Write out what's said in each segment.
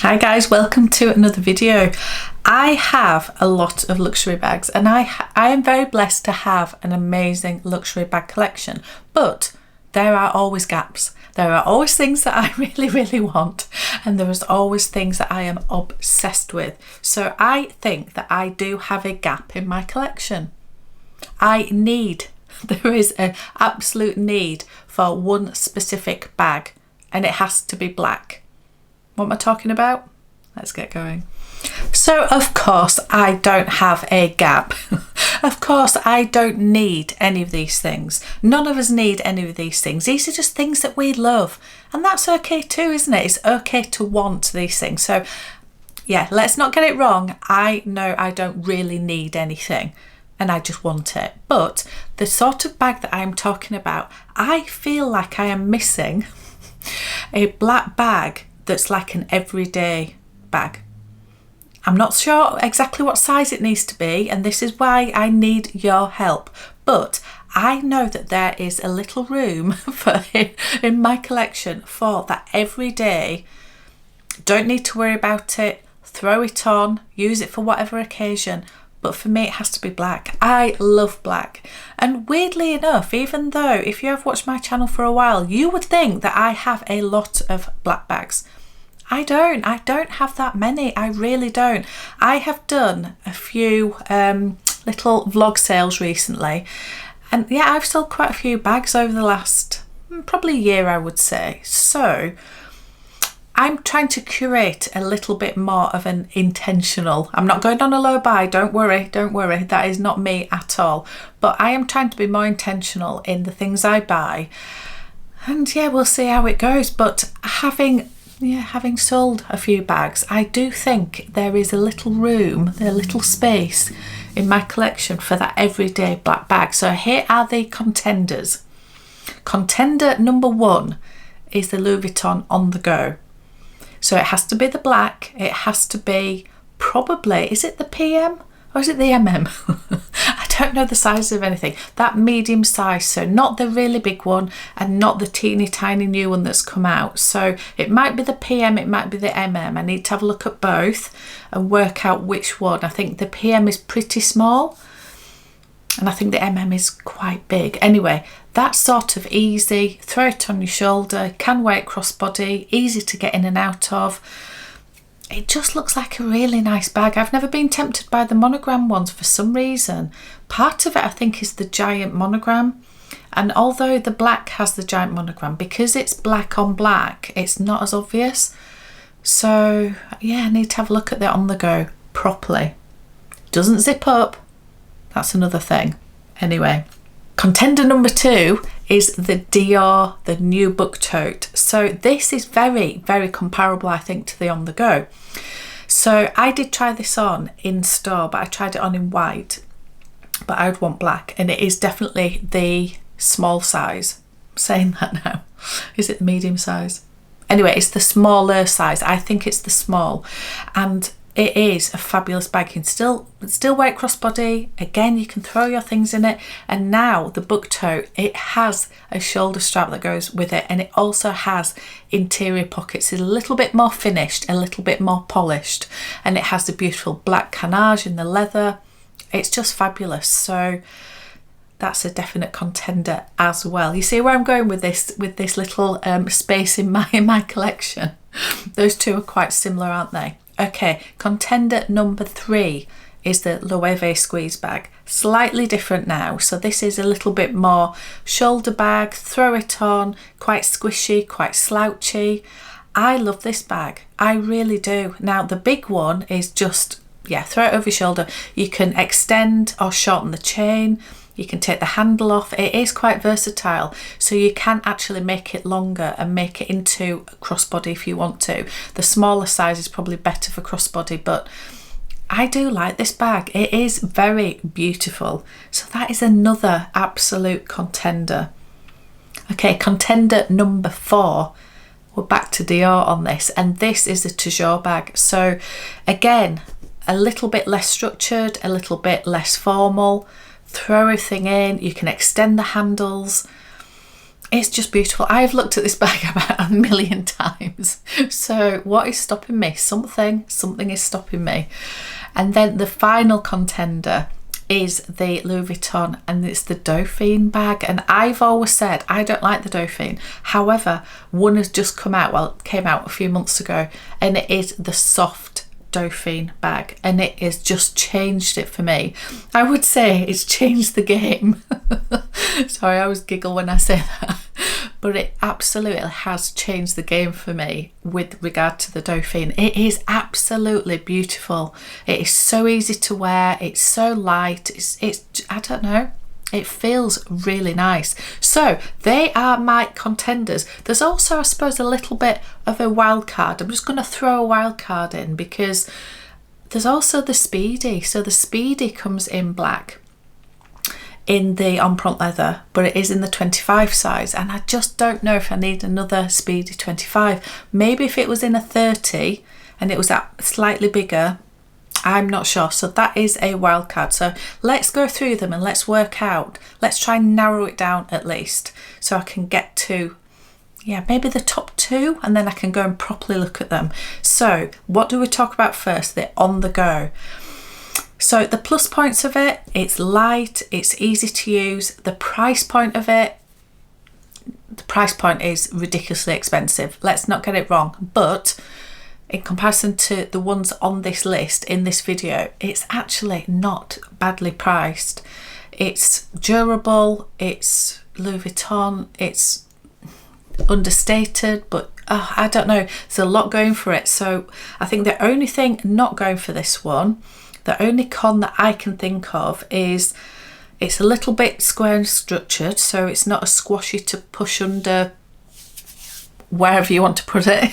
Hi guys, welcome to another video. I have a lot of luxury bags and I am very blessed to have an amazing luxury bag collection, but there are always gaps. There are always things that I really want, and there is always things that I am obsessed with. So I think that I do have a gap in my collection. There is an absolute need for one specific bag, and it has to be black. What am I talking about? Let's get going. So of course I don't have a gap. Of course I don't need any of these things. None of us need any of these things. These are just things that we love, and that's okay too, isn't it? It's okay to want these things. So yeah, let's not get it wrong. I know I don't really need anything and I just want it. But the sort of bag that I'm talking about, I feel like I am missing a black bag that's like an everyday bag. I'm not sure exactly what size it needs to be, and this is why I need your help. But I know that there is a little room in my collection for that everyday. Don't need to worry about it. Throw it on, use it for whatever occasion. But for me, it has to be black. I love black. And weirdly enough, even though if you have watched my channel for a while, you would think that I have a lot of black bags. I don't have that many. I really don't. I have done a few little vlog sales recently, and yeah, I've sold quite a few bags over the last probably year, I would say. So I'm trying to curate a little bit more of an intentional. I'm not going on a low buy, don't worry, that is not me at all. But I am trying to be more intentional in the things I buy. And yeah, we'll see how it goes. But having sold a few bags, I do think there is a little room, a little space in my collection for that everyday black bag. So here are the contenders. Contender number 1 is the Louis Vuitton OnTheGo. So it has to be the black. It has to be probably, is it the PM or is it the MM? I don't know the size of anything. That medium size, so not the really big one and not the teeny tiny new one that's come out. So it might be the PM, it might be the MM. I need to have a look at both and work out which one. I think the PM is pretty small and I think the MM is quite big. Anyway, that's sort of easy. Throw it on your shoulder, can wear it crossbody, easy to get in and out of. It just looks like a really nice bag. I've never been tempted by the monogram ones for some reason. Part of it I think is the giant monogram, and although the black has the giant monogram, because it's black on black, it's not as obvious. So yeah, I need to have a look at the OnTheGo properly. Doesn't zip up, that's another thing. Anyway, contender number 2 is the Dior, the new book tote. So this is very comparable, I think, to the OnTheGo. So I did try this on in store, but I tried it on in white, but I would want black, and it is definitely the small size. I'm saying that now. Is it the medium size? Anyway, it's the smaller size. I think it's the small, and it is a fabulous bag. You can still wear it crossbody. Again, you can throw your things in it. And now the book tote, it has a shoulder strap that goes with it, and it also has interior pockets. It's a little bit more finished, a little bit more polished, and it has the beautiful black canage in the leather. It's just fabulous. So that's a definite contender as well. You see where I'm going with this little space in my collection. Those two are quite similar, aren't they? Okay, contender number 3 is the Loewe squeeze bag. Slightly different now. So this is a little bit more shoulder bag, throw it on, quite squishy, quite slouchy. I love this bag. I really do. Now the big one is just, yeah, throw it over your shoulder. You can extend or shorten the chain. You can take the handle off. It is quite versatile, so you can actually make it longer and make it into a crossbody if you want to. The smaller size is probably better for crossbody, but I do like this bag. It is very beautiful. So that is another absolute contender. Okay, contender number 4. We're back to Dior on this, and this is the Toujours bag. So again, a little bit less structured, a little bit less formal. Throw everything in, you can extend the handles. It's just beautiful. I've looked at this bag about a million times. So what is stopping me? Something is stopping me. And then the final contender is the Louis Vuitton, and it's the Dauphine bag. And I've always said I don't like the Dauphine. However, one has just come out, well, it came out a few months ago, and it is the soft Dauphine bag, and it has just changed it for me. I would say it's changed the game. Sorry, I always giggle when I say that, but it absolutely has changed the game for me with regard to the Dauphine. It is absolutely beautiful. It is so easy to wear. It's so light. It's I don't know. It feels really nice. So they are my contenders. There's also, I suppose, a little bit of a wild card. I'm just going to throw a wild card in because there's also the Speedy. So the Speedy comes in black in the on-pront leather, but it is in the 25 size, and I just don't know if I need another Speedy 25. Maybe if it was in a 30 and it was that slightly bigger, I'm not sure. So that is a wild card. So let's go through them and let's work out, let's try and narrow it down at least so I can get to, yeah, maybe the top two, and then I can go and properly look at them. So what do we talk about first? The OnTheGo. So the plus points of it, it's light, it's easy to use. The price point of it, the price point is ridiculously expensive. Let's not get it wrong. But in comparison to the ones on this list in this video, it's actually not badly priced. It's durable, it's Louis Vuitton, it's understated, but I don't know, there's a lot going for it. So I think the only thing not going for this one, the only con that I can think of is it's a little bit square and structured, so it's not as squashy to push under wherever you want to put it.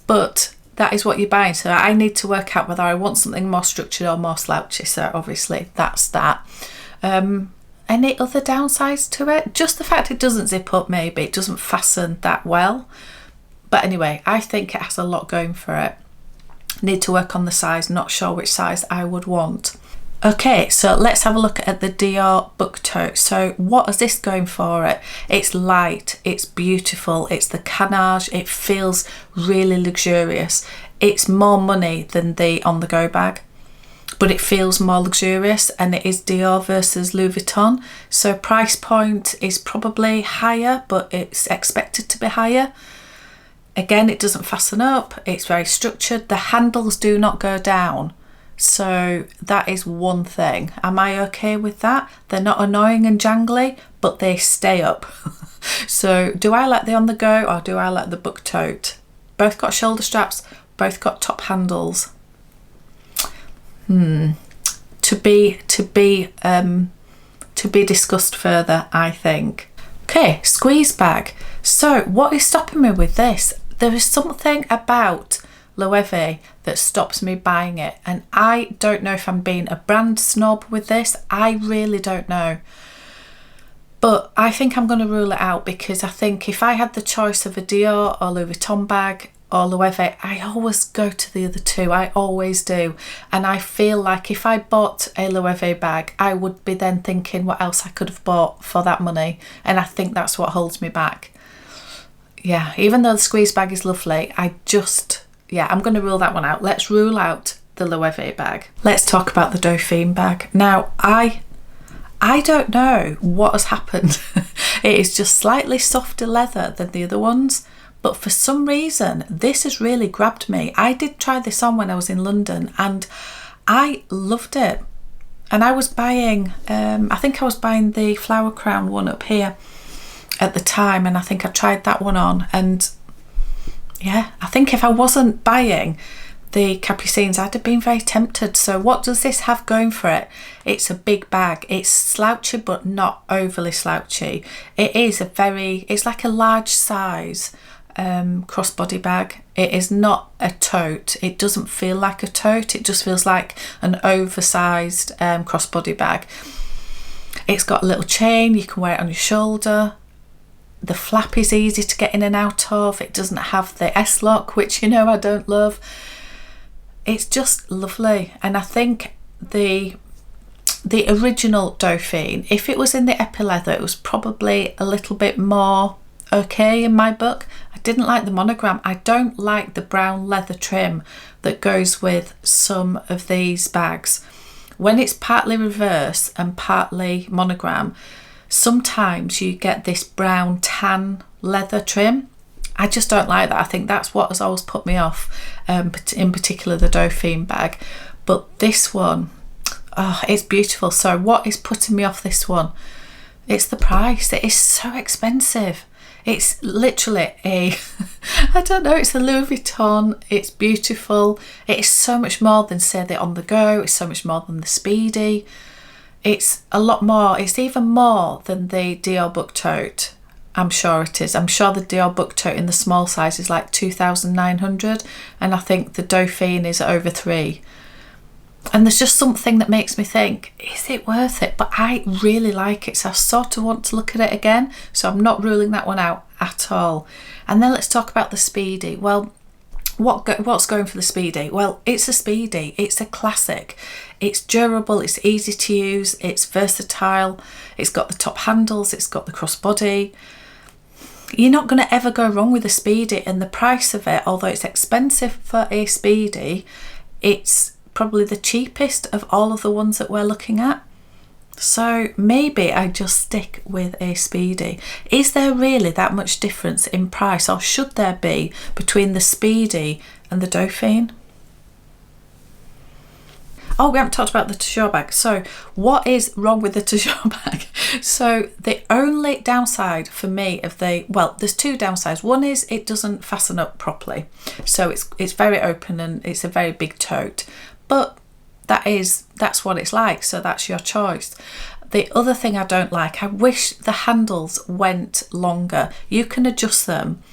But that is what you're buying. So I need to work out whether I want something more structured or more slouchy. So obviously that's that. Any other downsides to it? Just the fact it doesn't zip up, maybe. It doesn't fasten that well. But anyway, I think it has a lot going for it. Need to work on the size. Not sure which size I would want. Okay, so let's have a look at the Dior book tote. So what is this going for it? It's light, it's beautiful, it's the canage, it feels really luxurious. It's more money than the OnTheGo bag, but it feels more luxurious, and it is Dior versus Louis Vuitton. So price point is probably higher, but it's expected to be higher. Again, it doesn't fasten up, it's very structured. The handles do not go down. So that is one thing. Am I okay with that? They're not annoying and jangly, but they stay up. So do I like the OnTheGo or do I like the book tote? Both got shoulder straps, both got top handles. To be discussed further, I think. Okay, squeeze bag. So what is stopping me with this? There is something about Loewe that stops me buying it, and I don't know if I'm being a brand snob with this. I really don't know, but I think I'm going to rule it out, because I think if I had the choice of a Dior or Louis Vuitton bag or Loewe, I always go to the other two. I always do. And I feel like if I bought a Loewe bag, I would be then thinking what else I could have bought for that money, and I think that's what holds me back. Yeah, even though the squeeze bag is lovely, yeah, I'm going to rule that one out. Let's rule out the Loewe bag. Let's talk about the Dauphine bag. Now, I don't know what has happened. It is just slightly softer leather than the other ones, but for some reason, this has really grabbed me. I did try this on when I was in London, and I loved it. And I was buying, I think I was buying the flower crown one up here at the time, and I think I tried that one on, and yeah, I think if I wasn't buying the Capucines, I'd have been very tempted. So what does this have going for it? It's a big bag. It's slouchy, but not overly slouchy. It's like a large size crossbody bag. It is not a tote. It doesn't feel like a tote. It just feels like an oversized crossbody bag. It's got a little chain. You can wear it on your shoulder. The flap is easy to get in and out of. It doesn't have the S-lock, which you know I don't love. It's just lovely. And I think the the original Dauphine, if it was in the epi leather, it was probably a little bit more okay in my book. I didn't like the monogram. I don't like the brown leather trim that goes with some of these bags. When it's partly reverse and partly monogram, sometimes you get this brown tan leather trim. I just don't like that. I think that's what has always put me off, in particular the Dauphine bag. But this one, oh, it's beautiful. So what is putting me off this one? It's the price. It is so expensive. It's literally a, I don't know, it's a Louis Vuitton. It's beautiful. It is so much more than, say, the OnTheGo. It's so much more than the Speedy. It's a lot more. It's even more than the Dior book tote. I'm sure it is. I'm sure the Dior book tote in the small size is like 2,900, and I think the Dauphine is over 3. And there's just something that makes me think, is it worth it? But I really like it, so I sort of want to look at it again. So I'm not ruling that one out at all. And then let's talk about the Speedy. Well, what's going for the Speedy? Well, it's a Speedy. It's a classic. It's durable. It's easy to use. It's versatile. It's got the top handles. It's got the crossbody. You're not going to ever go wrong with a Speedy, and the price of it, although it's expensive for a Speedy, it's probably the cheapest of all of the ones that we're looking at. So maybe I just stick with a Speedy. Is there really that much difference in price, or should there be, between the Speedy and the Dauphine? Oh, we haven't talked about the Toujours bag. So what is wrong with the Toujours bag? So the only downside for me of well, there's 2 downsides. One is it doesn't fasten up properly. So it's very open and it's a very big tote. But that's what it's like. So that's your choice. The other thing I don't like, I wish the handles went longer. You can adjust them.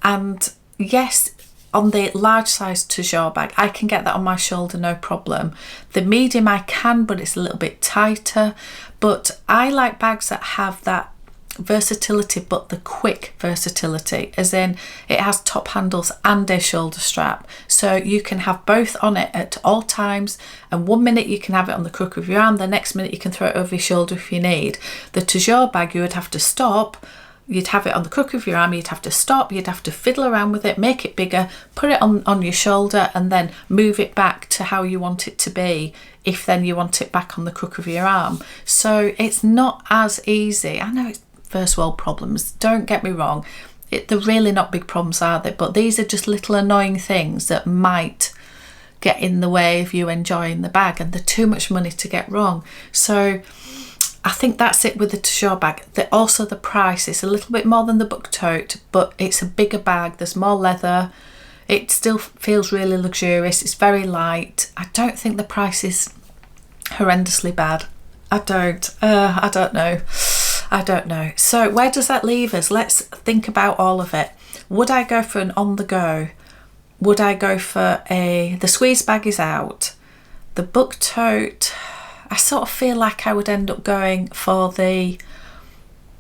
And yes, on the large size Toujours bag, I can get that on my shoulder, no problem. The medium I can, but it's a little bit tighter. But I like bags that have that versatility, but the quick versatility, as in it has top handles and a shoulder strap. So you can have both on it at all times. And 1 minute you can have it on the crook of your arm, the next minute you can throw it over your shoulder if you need. The Toujours bag, you would have to stop. You'd have it on the crook of your arm, you'd have to stop, you'd have to fiddle around with it, make it bigger, put it on your shoulder, and then move it back to how you want it to be, if then you want it back on the crook of your arm. So it's not as easy. I know it's first world problems, don't get me wrong. They're really not big problems, are they? But these are just little annoying things that might get in the way of you enjoying the bag, and they're too much money to get wrong. So I think that's it with the Toujours bag. Also the price is a little bit more than the book tote, but it's a bigger bag, there's more leather, it still feels really luxurious, it's very light. I don't think the price is horrendously bad. I don't know. So where does that leave us? Let's think about all of it. Would I go for an OnTheGo? Would I go for the squeeze bag is out. The book tote, I sort of feel like I would end up going for the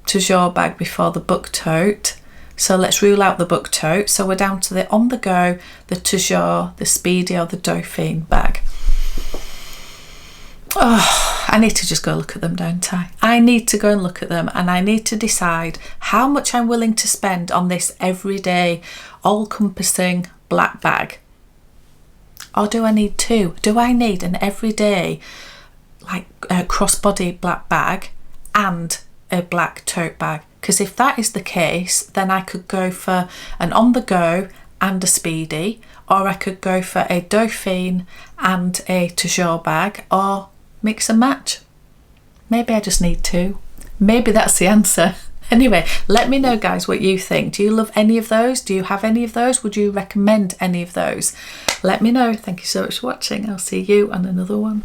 Toujours bag before the book tote. So let's rule out the book tote. So we're down to the OnTheGo, the Toujours, the Speedy or the Dauphine bag. Oh, I need to just go look at them, don't I? I need to go and look at them, and I need to decide how much I'm willing to spend on this everyday, all-encompassing black bag. Or do I need 2? Do I need an everyday, like a crossbody black bag and a black tote bag? Because if that is the case, then I could go for an OnTheGo and a Speedy, or I could go for a Dauphine and a Toujours bag, or mix and match. Maybe I just need 2. Maybe that's the answer. Anyway, let me know, guys, what you think. Do you love any of those? Do you have any of those? Would you recommend any of those? Let me know. Thank you so much for watching. I'll see you on another one.